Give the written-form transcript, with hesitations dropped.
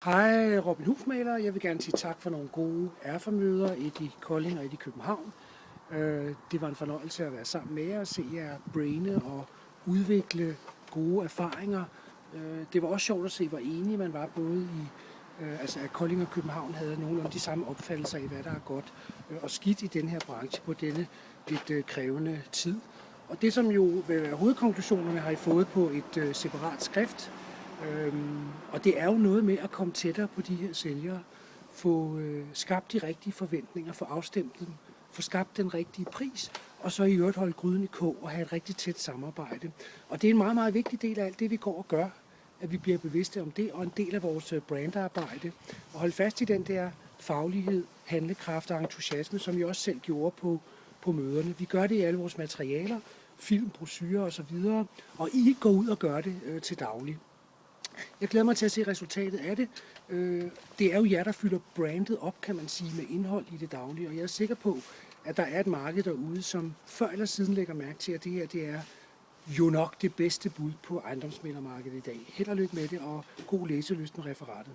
Hej, Robin Hufmaler. Jeg vil gerne sige tak for nogle gode erfamøder, et i Kolding og et i København. Det var en fornøjelse at være sammen med jer og se jer braine og udvikle gode erfaringer. Det var også sjovt at se, hvor enige man var både i, at Kolding og København havde nogenlunde de samme opfattelser af, hvad der er godt og skidt i den her branche på denne lidt krævende tid. Og det, som jo vil være hovedkonklusionerne, har I fået på et separat skrift. Og det er jo noget med at komme tættere på de her sælgere, få skabt de rigtige forventninger, få afstemt dem, få skabt den rigtige pris, og så i øvrigt holde gryden i kog og have et rigtig tæt samarbejde. Og det er en meget, meget vigtig del af alt det, vi går og gør, at vi bliver bevidste om det, og en del af vores brandarbejde. Og holde fast i den der faglighed, handlekraft og entusiasme, som vi også selv gjorde på møderne. Vi gør det i alle vores materialer, film, brochurer osv., og I går ud og gør det til daglig. Jeg glæder mig til at se resultatet af det. Det er jo jer, der fylder brandet op, kan man sige, med indhold i det daglige. Og jeg er sikker på, at der er et marked derude, som før eller siden lægger mærke til, at det her det er jo nok det bedste bud på ejendomsmæglermarkedet i dag. Held og lykke med det, og god læselyst med referatet.